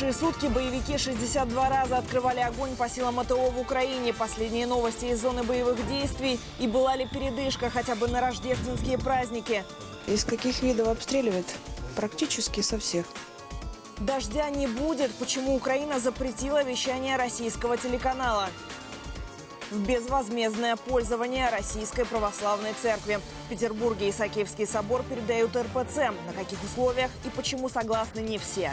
минувшие сутки боевики 62 раза открывали огонь по силам АТО в Украине. Последние новости из зоны боевых действий. И была ли передышка хотя бы на рождественские праздники? Из каких видов обстреливают? Практически со всех. Дождя не будет. Почему Украина запретила вещание российского телеканала? В безвозмездное пользование Российской Православной Церкви. В Петербурге Исаакиевский собор передают РПЦ. На каких условиях и почему согласны не все?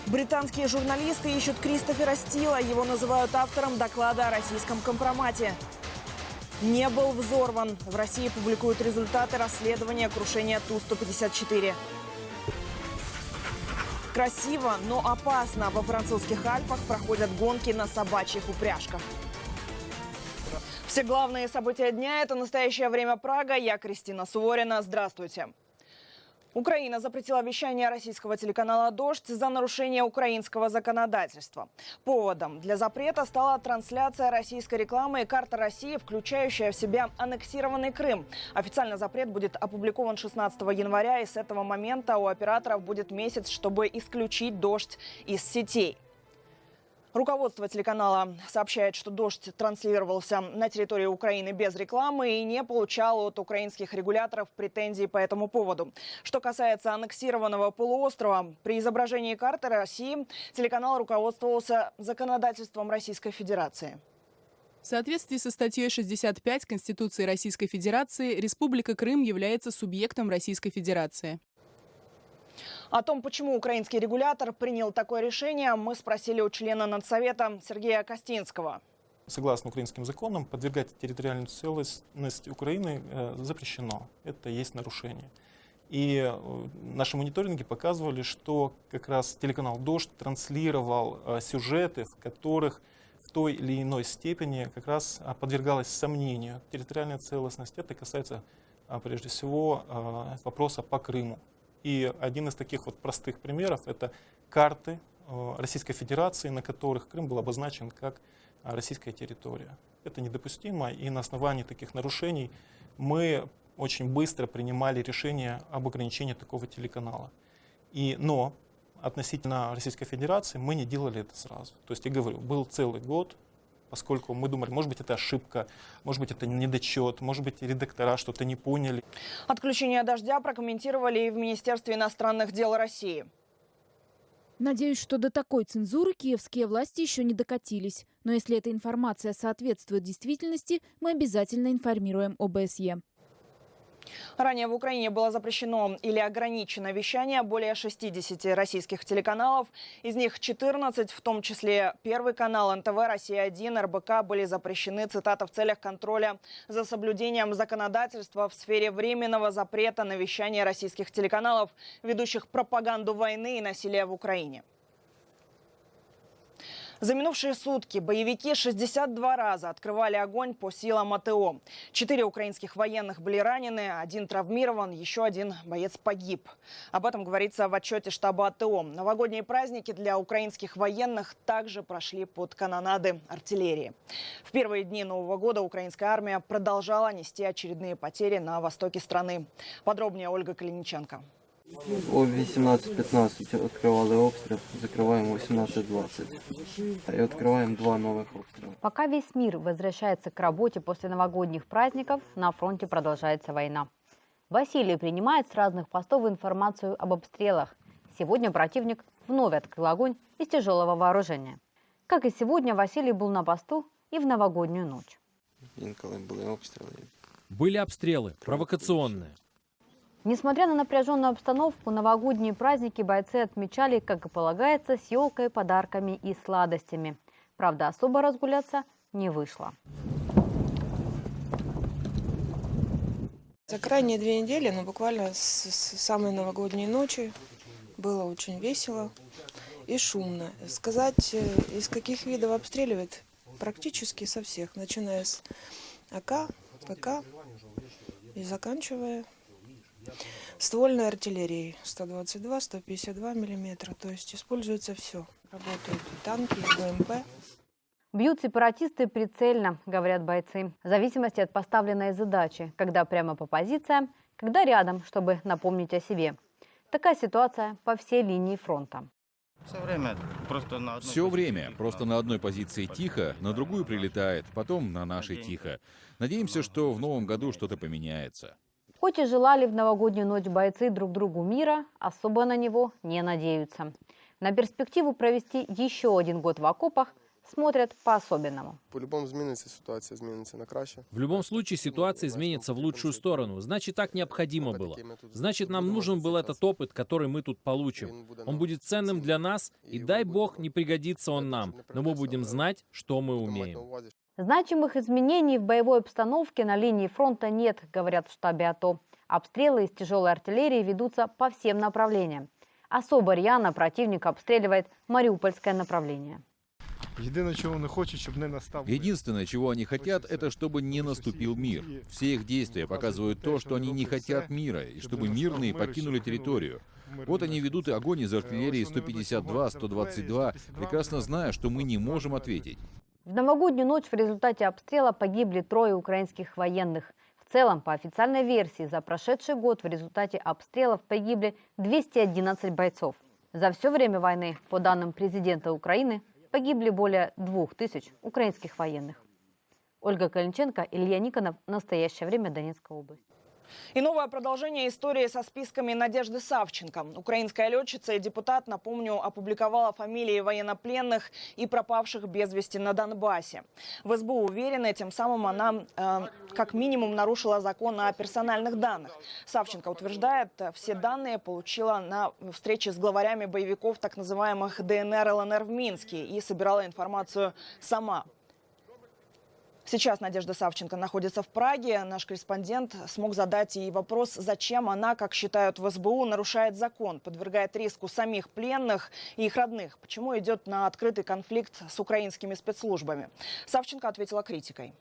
Британские журналисты ищут Кристофера Стила. Его называют автором доклада о российском компромате. Не был взорван. В России публикуют результаты расследования крушения Ту-154. Красиво, но опасно. Во французских Альпах проходят гонки на собачьих упряжках. Все главные события дня – это «Настоящее время Прага». Я Кристина Суворина. Здравствуйте. Украина запретила вещание российского телеканала «Дождь» за нарушение украинского законодательства. Поводом для запрета стала трансляция российской рекламы и карта России, включающая в себя аннексированный Крым. Официально запрет будет опубликован 16 января, и с этого момента у операторов будет месяц, чтобы исключить «Дождь» из сетей. Руководство телеканала сообщает, что «Дождь» транслировался на территории Украины без рекламы и не получал от украинских регуляторов претензий по этому поводу. Что касается аннексированного полуострова, при изображении карты России телеканал руководствовался законодательством Российской Федерации. В соответствии со статьей 65 Конституции Российской Федерации, Республика Крым является субъектом Российской Федерации. О том, почему украинский регулятор принял такое решение, мы спросили у члена Надсовета Сергея Костинского. Согласно украинским законам, подвергать территориальную целостность Украины запрещено. Это есть нарушение. И наши мониторинги показывали, что как раз телеканал «Дождь» транслировал сюжеты, в которых в той или иной степени как раз подвергалась сомнению территориальная целостность. Это касается прежде всего вопроса по Крыму. И один из таких вот простых примеров – это карты Российской Федерации, на которых Крым был обозначен как российская территория. Это недопустимо, и на основании таких нарушений мы очень быстро принимали решение об ограничении такого телеканала. Но относительно Российской Федерации мы не делали это сразу. То есть, я говорю, был целый год, поскольку мы думали, может быть, это ошибка, может быть, это недочет, может быть, редактора что-то не поняли. Отключение «Дождя» прокомментировали и в Министерстве иностранных дел России. Надеюсь, что до такой цензуры киевские власти еще не докатились. Но если эта информация соответствует действительности, мы обязательно информируем ОБСЕ. Ранее в Украине было запрещено или ограничено вещание более 60 российских телеканалов. Из них 14, в том числе Первый канал, НТВ, Россия-1, РБК, были запрещены, цитата, в целях контроля за соблюдением законодательства в сфере временного запрета на вещание российских телеканалов, ведущих пропаганду войны и насилия в Украине. За минувшие сутки боевики 62 раза открывали огонь по силам АТО. 4 украинских военных были ранены, 1 травмирован, еще 1 боец погиб. Об этом говорится в отчете штаба АТО. Новогодние праздники для украинских военных также прошли под канонады артиллерии. В первые дни Нового года украинская армия продолжала нести очередные потери на востоке страны. Подробнее Ольга Калиниченко. О 18:15 открывали обстрел, закрываем 18:20 и открываем 2 новых обстрела. Пока весь мир возвращается к работе после новогодних праздников, на фронте продолжается война. Василий принимает с разных постов информацию об обстрелах. Сегодня противник вновь открыл огонь из тяжелого вооружения. Как и сегодня, Василий был на посту и в новогоднюю ночь. Были обстрелы, провокационные. Несмотря на напряженную обстановку, новогодние праздники бойцы отмечали, как и полагается, с елкой, подарками и сладостями. Правда, особо разгуляться не вышло. За крайние 2 недели, буквально с самой новогодней ночи, было очень весело и шумно. Сказать, из каких видов обстреливают? Практически со всех, начиная с АК, ПК и заканчивая ствольной артиллерией 122, 152 миллиметра. То есть используется все. Работают и танки, и БМП. Бьют сепаратисты прицельно, говорят бойцы, в зависимости от поставленной задачи, когда прямо по позициям, когда рядом, чтобы напомнить о себе. Такая ситуация по всей линии фронта. Все время. Просто на одной позиции тихо, на другую прилетает, потом на нашей тихо. Надеемся, что в новом году что-то поменяется. Хоть и желали в новогоднюю ночь бойцы друг другу мира, особо на него не надеются. На перспективу провести еще один год в окопах смотрят по-особенному. По-любому изменится ситуация, изменится на краще. В любом случае ситуация изменится в лучшую сторону. Значит, так необходимо было. Значит, нам нужен был этот опыт, который мы тут получим. Он будет ценным для нас, и дай бог не пригодится он нам. Но мы будем знать, что мы умеем. Значимых изменений в боевой обстановке на линии фронта нет, говорят в штабе АТО. Обстрелы из тяжелой артиллерии ведутся по всем направлениям. Особо рьяно противник обстреливает Мариупольское направление. Единственное, чего они хотят, это чтобы не наступил мир. Все их действия показывают то, что они не хотят мира, и чтобы мирные покинули территорию. Вот они ведут и огонь из артиллерии 152, 122, прекрасно зная, что мы не можем ответить. В новогоднюю ночь в результате обстрела погибли 3 украинских военных. В целом, по официальной версии, за прошедший год в результате обстрелов погибли 211 бойцов. За все время войны, по данным президента Украины, погибли более 2000 украинских военных. Ольга Калинченко, Илья Никонов. Настоящее время. Донецкая область. И новое продолжение истории со списками Надежды Савченко. Украинская летчица и депутат, напомню, опубликовала фамилии военнопленных и пропавших без вести на Донбассе. В СБУ уверены, тем самым она как минимум нарушила закон о персональных данных. Савченко утверждает, все данные получила на встрече с главарями боевиков так называемых ДНР, ЛНР в Минске и собирала информацию сама. Сейчас Надежда Савченко находится в Праге. Наш корреспондент смог задать ей вопрос, зачем она, как считают в СБУ, нарушает закон, подвергает риску самих пленных и их родных. Почему идет на открытый конфликт с украинскими спецслужбами? Савченко ответила критикой.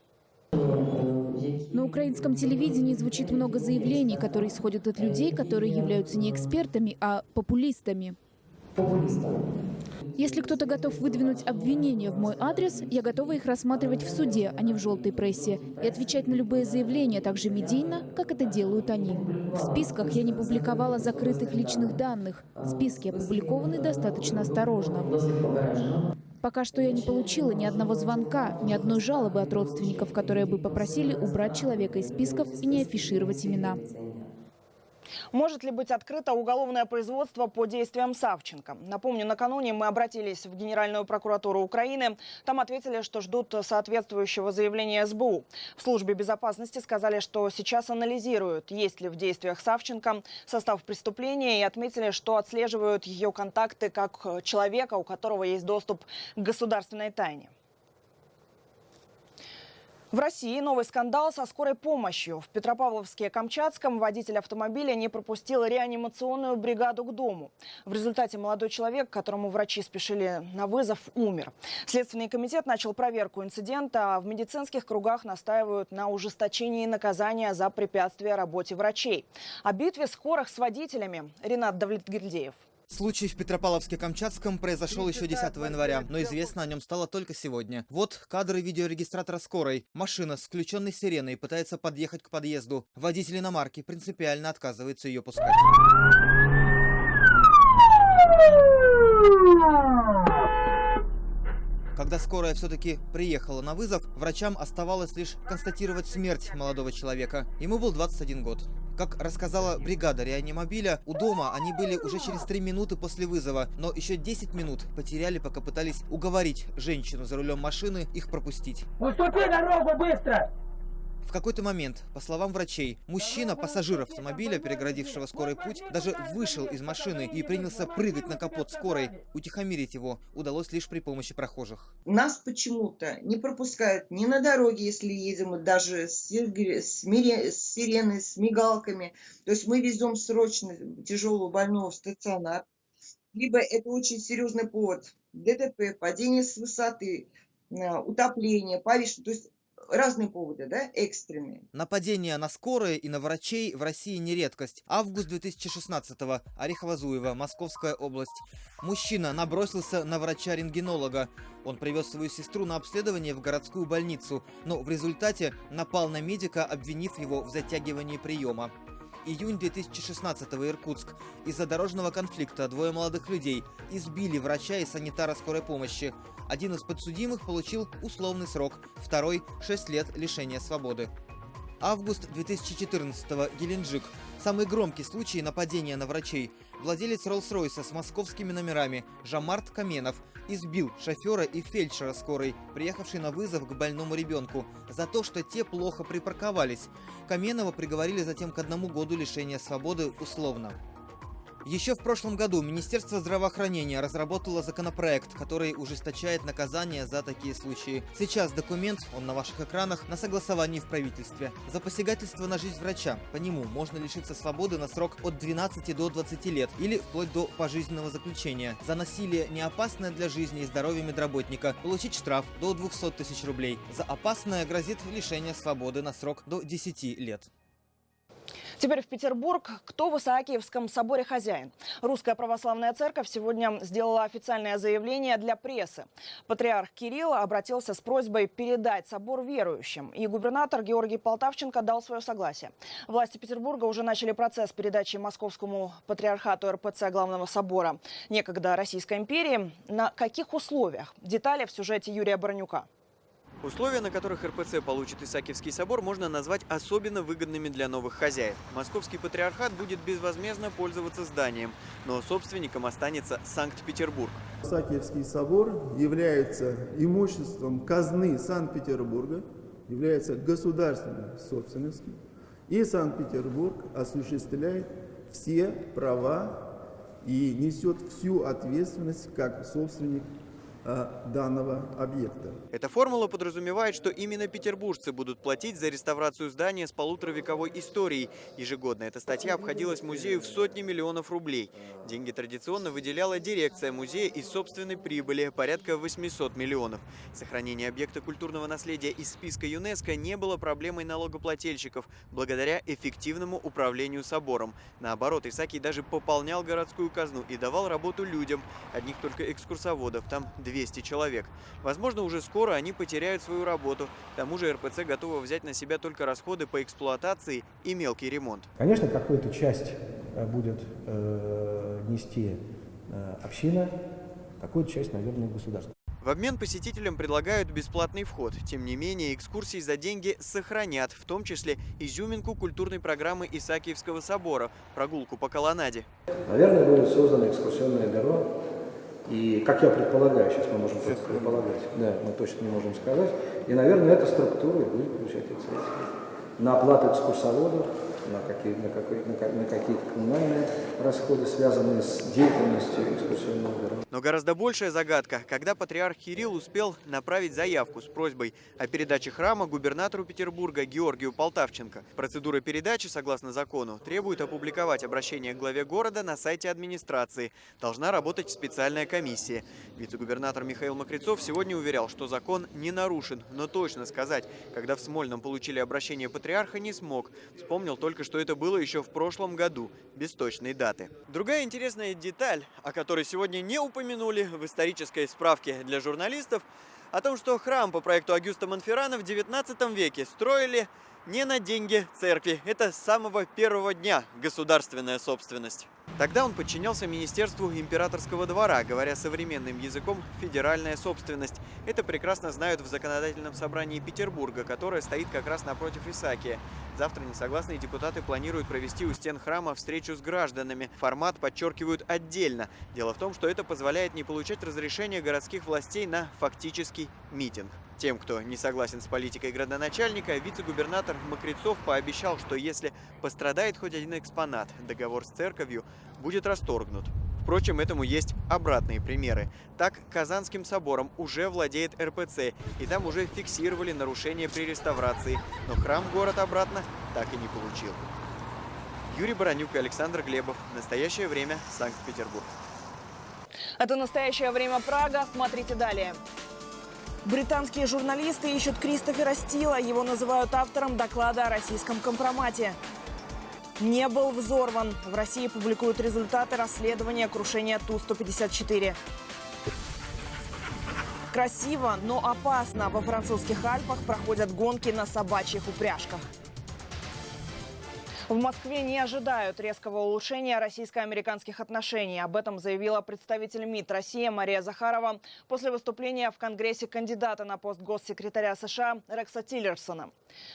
На украинском телевидении звучит много заявлений, которые исходят от людей, которые являются не экспертами, а популистами. Если кто-то готов выдвинуть обвинения в мой адрес, я готова их рассматривать в суде, а не в желтой прессе, и отвечать на любые заявления так же медийно, как это делают они. В списках я не публиковала закрытых личных данных. Списки опубликованы достаточно осторожно. Пока что я не получила ни одного звонка, ни одной жалобы от родственников, которые бы попросили убрать человека из списков и не афишировать имена. Может ли быть открыто уголовное производство по действиям Савченко? Напомню, накануне мы обратились в Генеральную прокуратуру Украины. Там ответили, что ждут соответствующего заявления СБУ. В службе безопасности сказали, что сейчас анализируют, есть ли в действиях Савченко состав преступления, и отметили, что отслеживают ее контакты как человека, у которого есть доступ к государственной тайне. В России новый скандал со скорой помощью. В Петропавловске-Камчатском водитель автомобиля не пропустил реанимационную бригаду к дому. В результате молодой человек, которому врачи спешили на вызов, умер. Следственный комитет начал проверку инцидента, а в медицинских кругах настаивают на ужесточении наказания за препятствие работе врачей. О битве скорых с водителями Ренат Давлетгильдеев. Случай в Петропавловске-Камчатском произошел еще 10 января, но известно о нем стало только сегодня. Вот кадры видеорегистратора скорой. Машина с включенной сиреной пытается подъехать к подъезду. Водитель иномарки принципиально отказывается ее пускать. Когда скорая все-таки приехала на вызов, врачам оставалось лишь констатировать смерть молодого человека. Ему был 21 год. Как рассказала бригада реанимобиля, у дома они были уже через 3 минуты после вызова, но еще 10 минут потеряли, пока пытались уговорить женщину за рулем машины их пропустить. Уступи дорогу быстро! В какой-то момент, по словам врачей, мужчина, пассажир автомобиля, перегородившего скорый путь, даже вышел из машины и принялся прыгать на капот скорой. Утихомирить его удалось лишь при помощи прохожих. Нас почему-то не пропускают ни на дороге, если едем, даже с сиреной, с мигалками. То есть мы везем срочно тяжелого больного в стационар. Либо это очень серьезный повод. ДТП, падение с высоты, утопление, повешение. То есть разные поводы, да, экстренные. Нападения на скорые и на врачей в России не редкость. Август 2016-го. Орехово-Зуево, Московская область. Мужчина набросился на врача-рентгенолога. Он привез свою сестру на обследование в городскую больницу, но в результате напал на медика, обвинив его в затягивании приема. Июнь 2016-го, Иркутск. Из-за дорожного конфликта двое молодых людей избили врача и санитара скорой помощи. Один из подсудимых получил условный срок, второй – 6 лет лишения свободы. Август 2014-го, Геленджик. Самый громкий случай нападения на врачей. Владелец Роллс-Ройса с московскими номерами Жамарт Каменов избил шофера и фельдшера скорой, приехавший на вызов к больному ребенку, за то, что те плохо припарковались. Каменова приговорили затем к 1 году лишения свободы условно. Еще в прошлом году Министерство здравоохранения разработало законопроект, который ужесточает наказание за такие случаи. Сейчас документ, он на ваших экранах, на согласовании в правительстве. За посягательство на жизнь врача, по нему можно лишиться свободы на срок от 12 до 20 лет или вплоть до пожизненного заключения. За насилие, не опасное для жизни и здоровья медработника, получить штраф до 200 тысяч рублей. За опасное грозит лишение свободы на срок до 10 лет. Теперь в Петербург. Кто в Исаакиевском соборе хозяин? Русская православная церковь сегодня сделала официальное заявление для прессы. Патриарх Кирилл обратился с просьбой передать собор верующим. И губернатор Георгий Полтавченко дал свое согласие. Власти Петербурга уже начали процесс передачи Московскому патриархату РПЦ Главного собора некогда Российской империи. На каких условиях? Детали в сюжете Юрия Баранюка. Условия, на которых РПЦ получит Исаакиевский собор, можно назвать особенно выгодными для новых хозяев. Московский патриархат будет безвозмездно пользоваться зданием, но собственником останется Санкт-Петербург. Исаакиевский собор является имуществом казны Санкт-Петербурга, является государственной собственностью, и Санкт-Петербург осуществляет все права и несет всю ответственность как собственник данного объекта. Эта формула подразумевает, что именно петербуржцы будут платить за реставрацию здания с полуторавековой историей. Ежегодно эта статья обходилась музею в сотни миллионов рублей. Деньги традиционно выделяла дирекция музея из собственной прибыли, порядка 800 миллионов. Сохранение объекта культурного наследия из списка ЮНЕСКО не было проблемой налогоплательщиков, благодаря эффективному управлению собором. Наоборот, Исаакий даже пополнял городскую казну и давал работу людям. Одних только экскурсоводов там 200 человек. Возможно, уже скоро они потеряют свою работу. К тому же РПЦ готова взять на себя только расходы по эксплуатации и мелкий ремонт. Конечно, какую-то часть будет нести община, какую-то часть, наверное, государство. В обмен посетителям предлагают бесплатный вход. Тем не менее, экскурсии за деньги сохранят, в том числе изюминку культурной программы Исаакиевского собора – прогулку по колоннаде. Наверное, будет создана экскурсионная дорога. И, как я предполагаю, сейчас мы можем только предполагать, да, мы точно не можем сказать, и, наверное, эта структура будет получать эти средства на оплату экскурсоводов, на какие-то коммунальные расходы, связанные с деятельностью экскурсионного бюро. Но гораздо большая загадка, когда патриарх Кирилл успел направить заявку с просьбой о передаче храма губернатору Петербурга Георгию Полтавченко. Процедура передачи, согласно закону, требует опубликовать обращение к главе города на сайте администрации. Должна работать специальная комиссия. Вице-губернатор Михаил Мокрицов сегодня уверял, что закон не нарушен, но точно сказать, когда в Смольном получили обращение патриарха, не смог. Вспомнил только, что это было еще в прошлом году, без точной даты. Другая интересная деталь, о которой сегодня не упомянули в исторической справке для журналистов, о том, что храм по проекту Агюста Монферрана в 19 веке строили не на деньги церкви. Это с самого первого дня государственная собственность. Тогда он подчинялся Министерству императорского двора, говоря современным языком, федеральная собственность. Это прекрасно знают в законодательном собрании Петербурга, которое стоит как раз напротив Исаакия. Завтра несогласные депутаты планируют провести у стен храма встречу с гражданами. Формат подчеркивают отдельно. Дело в том, что это позволяет не получать разрешения городских властей на фактический митинг. Тем, кто не согласен с политикой градоначальника, вице-губернатор Мокрицов пообещал, что если пострадает хоть один экспонат, договор с церковью будет расторгнут. Впрочем, этому есть обратные примеры. Так, Казанским собором уже владеет РПЦ, и там уже фиксировали нарушения при реставрации, но храм город обратно так и не получил. Юрий Баранюк и Александр Глебов. Настоящее время. Санкт-Петербург. Это «Настоящее время. Прага». Смотрите далее. Британские журналисты ищут Кристофера Стила. Его называют автором доклада о российском компромате. Не был взорван. В России публикуют результаты расследования крушения Ту-154. Красиво, но опасно. Во французских Альпах проходят гонки на собачьих упряжках. В Москве не ожидают резкого улучшения российско-американских отношений. Об этом заявила представитель МИД России Мария Захарова после выступления в Конгрессе кандидата на пост госсекретаря США Рекса Тиллерсона.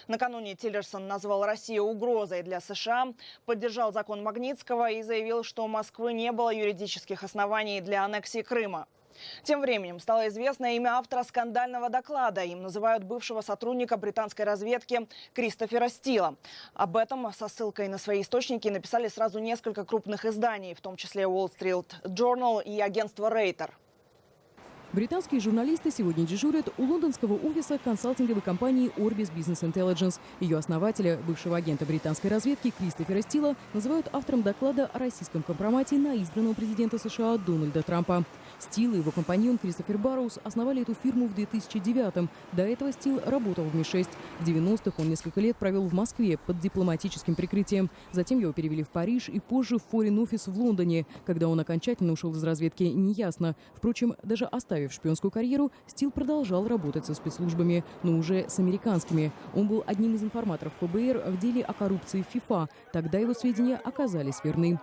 Накануне Тиллерсон назвал Россию угрозой для США, поддержал закон Магнитского и заявил, что у Москвы не было юридических оснований для аннексии Крыма. Тем временем стало известно имя автора скандального доклада. Им называют бывшего сотрудника британской разведки Кристофера Стила. Об этом со ссылкой на свои источники написали сразу несколько крупных изданий, в том числе Wall Street Journal и агентство Рейтер. Британские журналисты сегодня дежурят у лондонского офиса консалтинговой компании Orbis Business Intelligence. Ее основателя, бывшего агента британской разведки Кристофера Стила, называют автором доклада о российском компромате на избранного президента США Дональда Трампа. Стил и его компаньон Кристофер Барроуз основали эту фирму в 2009-м. До этого Стил работал в Ми-6. В 90-х он несколько лет провел в Москве под дипломатическим прикрытием. Затем его перевели в Париж и позже в Foreign Office в Лондоне. Когда он окончательно ушел из разведки, неясно. Впрочем, даже оставив шпионскую карьеру, Стил продолжал работать со спецслужбами, но уже с американскими. Он был одним из информаторов ФБР в деле о коррупции в ФИФА. Тогда его сведения оказались верны.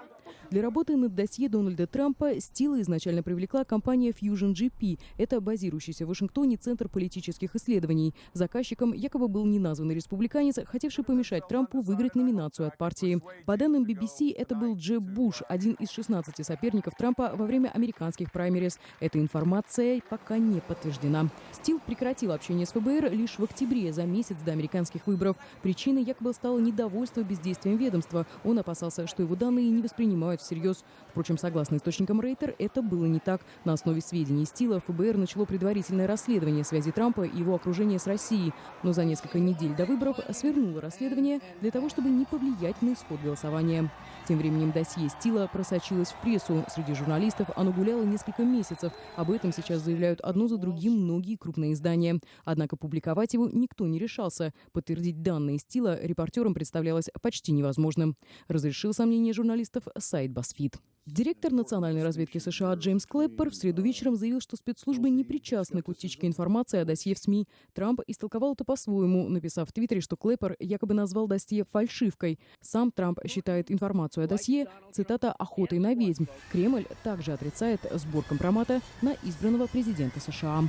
Для работы над досье Дональда Трампа Стила изначально привлекла компания Fusion GP. Это базирующийся в Вашингтоне центр политических исследований. Заказчиком якобы был неназванный республиканец, хотевший помешать Трампу выиграть номинацию от партии. По данным BBC, это был Джеб Буш, один из 16 соперников Трампа во время американских праймериз. Эта информация пока не подтверждена. Стил прекратил общение с ФБР лишь в октябре, за месяц до американских выборов. Причиной якобы стало недовольство бездействием ведомства. Он опасался, что его данные не воспринимают всерьез. Впрочем, согласно источникам Рейтер, это было не так. На основе сведений Стила ФБР начало предварительное расследование связи Трампа и его окружения с Россией. Но за несколько недель до выборов свернуло расследование для того, чтобы не повлиять на исход голосования. Тем временем досье Стила просочилось в прессу. Среди журналистов оно гуляло несколько месяцев. Об этом сейчас заявляют одно за другим многие крупные издания. Однако публиковать его никто не решался. Подтвердить данные Стила репортерам представлялось почти невозможным. Разрешил сомнения журналистов сайт BuzzFeed. Директор национальной разведки США Джеймс Клэппер в среду вечером заявил, что спецслужбы не причастны к утечке информации о досье в СМИ. Трамп истолковал это по-своему, написав в Твиттере, что Клэппер якобы назвал досье фальшивкой. Сам Трамп считает информацию о досье, цитата, «охотой на ведьм». Кремль также отрицает сбор компромата на избранного президента США.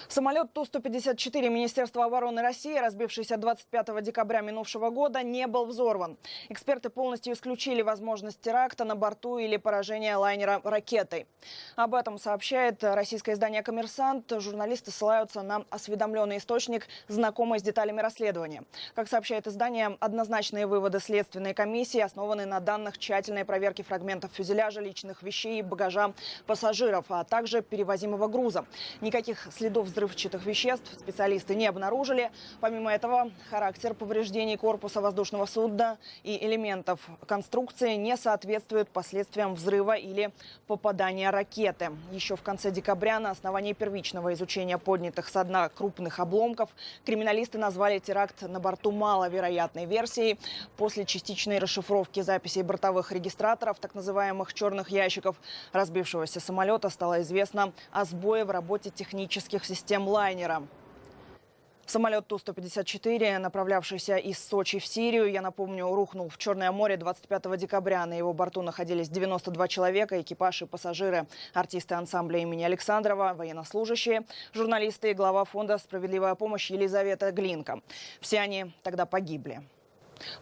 Самолет Ту-154 Министерства обороны России, разбившийся 25 декабря минувшего года, не был взорван. Эксперты полностью исключили возможность теракта на борту или поражения лайнера ракетой. Об этом сообщает российское издание «Коммерсант». Журналисты ссылаются на осведомленный источник, знакомый с деталями расследования. Как сообщает издание, однозначные выводы следственной комиссии основаны на данных тщательной проверки фрагментов фюзеляжа, личных вещей и багажа пассажиров, а также перевозимого груза. Никаких следов взрывчатых веществ специалисты не обнаружили. Помимо этого, характер повреждений корпуса воздушного судна и элементов конструкции не соответствует последствиям взрыва или попадания ракеты. Еще в конце декабря на основании первичного изучения поднятых со дна крупных обломков криминалисты назвали теракт на борту маловероятной версией. После частичной расшифровки записей бортовых регистраторов, так называемых черных ящиков разбившегося самолета, стало известно о сбое в работе технических систем лайнера. Самолет Ту-154, направлявшийся из Сочи в Сирию, я напомню, рухнул в Черное море 25 декабря. На его борту находились 92 человека, экипаж и пассажиры, артисты ансамбля имени Александрова, военнослужащие, журналисты и глава фонда «Справедливая помощь» Елизавета Глинка. Все они тогда погибли.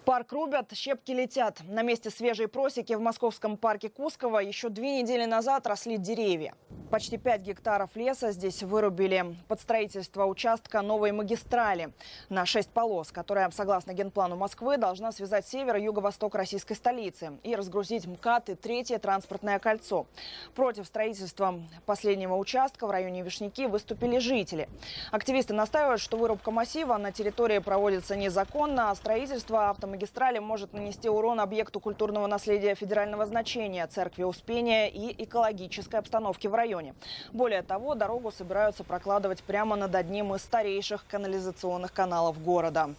Парк рубят, щепки летят. На месте свежей просеки в московском парке Кусково еще 2 недели назад росли деревья. Почти 5 гектаров леса здесь вырубили под строительство участка новой магистрали на 6 полос, которая, согласно генплану Москвы, должна связать север и юго-восток российской столицы и разгрузить МКАД и 3-е транспортное кольцо. Против строительства последнего участка в районе Вишняки выступили жители. Активисты настаивают, что вырубка массива на территории проводится незаконно, а строительство автомагистрали может нанести урон объекту культурного наследия федерального значения, церкви Успения и экологической обстановке в районе. Более того, дорогу собираются прокладывать прямо над одним из старейших канализационных каналов города.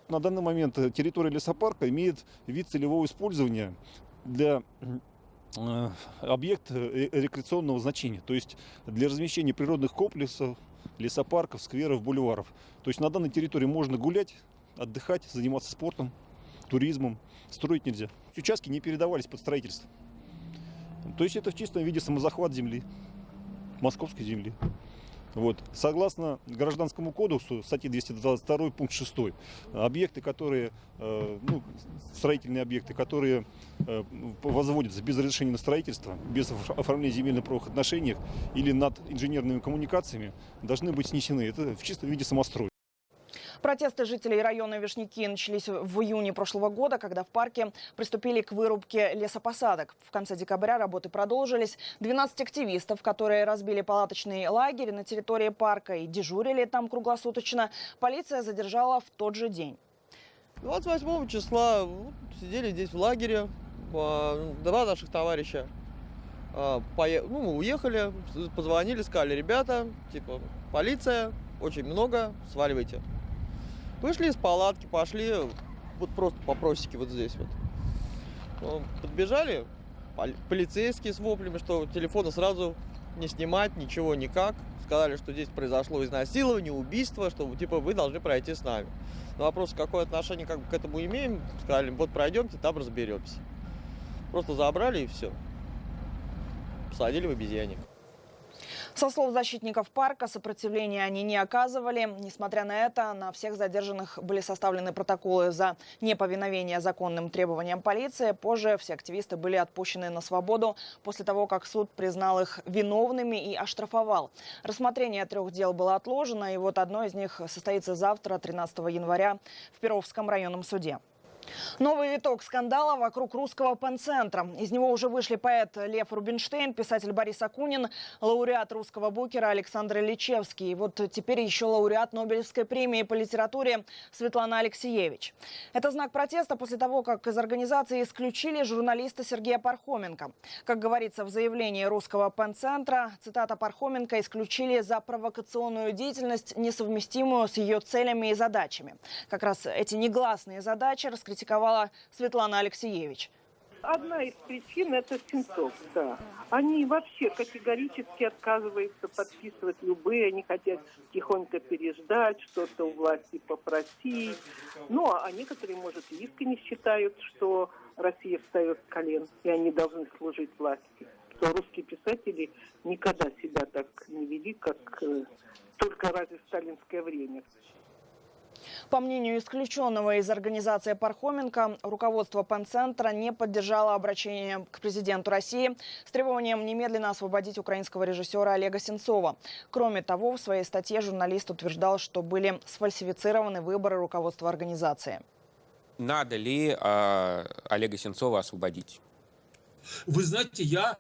На данный момент территория лесопарка имеет вид целевого использования для объекта рекреационного значения, то есть для размещения природных комплексов, лесопарков, скверов, бульваров. То есть на данной территории можно гулять, отдыхать, заниматься спортом. туризмом. Строить нельзя. Участки не передавались под строительство. То есть это в чистом виде самозахват земли, московской земли. Вот. Согласно Гражданскому кодексу, статьи 222, пункт 6, объекты, которые, строительные объекты, которые возводятся без разрешения на строительство, без оформления земельных правовых отношений или над инженерными коммуникациями, должны быть снесены. Это в чистом виде самострой. Протесты жителей района Вишняки начались в июне прошлого года, когда в парке приступили к вырубке лесопосадок. В конце декабря работы продолжились. 12 активистов, которые разбили палаточный лагерь на территории парка и дежурили там круглосуточно, полиция задержала в тот же день. 28 числа сидели здесь в лагере, два наших товарища. Мы уехали, позвонили, сказали: ребята, полиция, очень много, сваливайте. Вышли из палатки, пошли вот просто по просеке вот здесь вот. Подбежали полицейские с воплями, что телефона сразу не снимать, ничего никак. Сказали, что здесь произошло изнасилование, убийство, что вы должны пройти с нами. На вопрос, какое отношение к этому имеем, сказали: вот пройдемте, там разберемся. Просто забрали и все. Посадили в обезьянник. Со слов защитников парка, сопротивления они не оказывали. Несмотря на это, на всех задержанных были составлены протоколы за неповиновение законным требованиям полиции. Позже все активисты были отпущены на свободу после того, как суд признал их виновными и оштрафовал. Рассмотрение 3 дел было отложено, и вот одно из них состоится завтра, 13 января, в Перовском районном суде. Новый виток скандала вокруг русского пен-центра. Из него уже вышли поэт Лев Рубинштейн, писатель Борис Акунин, лауреат русского букера Александр Ильичевский. И вот теперь еще лауреат Нобелевской премии по литературе Светлана Алексиевич. Это знак протеста после того, как из организации исключили журналиста Сергея Пархоменко. Как говорится в заявлении русского пен-центра, цитата Пархоменко исключили за провокационную деятельность, несовместимую с ее целями и задачами. Как раз эти негласные задачи раскритиковала Светлана Алексиевич. Одна из причин – это Сенцов, да. Они вообще категорически отказываются подписывать любые, они хотят тихонько переждать, что-то у власти попросить. А некоторые, может, искренне считают, что Россия встает с колен, и они должны служить власти. Что русские писатели никогда себя так не вели, как только разве в сталинское время. По мнению исключенного из организации Пархоменко, руководство пен-центра не поддержало обращение к президенту России с требованием немедленно освободить украинского режиссера Олега Сенцова. Кроме того, в своей статье журналист утверждал, что были сфальсифицированы выборы руководства организации. Надо ли Олега Сенцова освободить? Вы знаете, я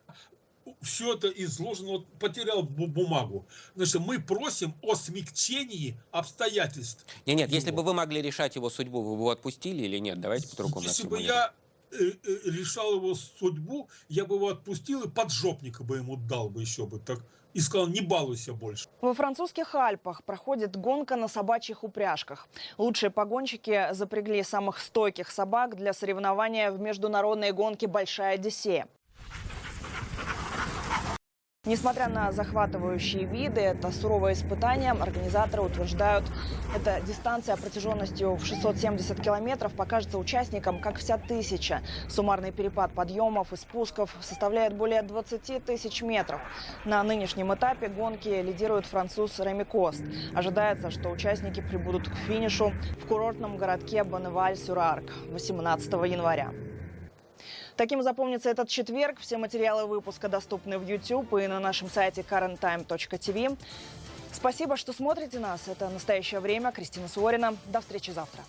все это изложено, потерял бумагу. Значит, мы просим о смягчении обстоятельств. Нет, если бы вы могли решать его судьбу, вы бы его отпустили или нет? Давайте по-другому. Если бы я решал его судьбу, я бы его отпустил и поджопника бы ему дал бы еще бы так. И сказал: не балуйся больше. Во французских Альпах проходит гонка на собачьих упряжках. Лучшие погонщики запрягли самых стойких собак для соревнования в международной гонке «Большая Одиссея». Несмотря на захватывающие виды, это суровое испытание. Организаторы утверждают, эта дистанция протяженностью в 670 километров покажется участникам как вся 1000. Суммарный перепад подъемов и спусков составляет более 20 тысяч метров. На нынешнем этапе гонки лидирует француз Реми Кост. Ожидается, что участники прибудут к финишу в курортном городке Бонневаль-сюр-Арк 18 января. Таким запомнится этот четверг. Все материалы выпуска доступны в YouTube и на нашем сайте currenttime.tv. Спасибо, что смотрите нас. Это «Настоящее время». Кристина Суворина. До встречи завтра.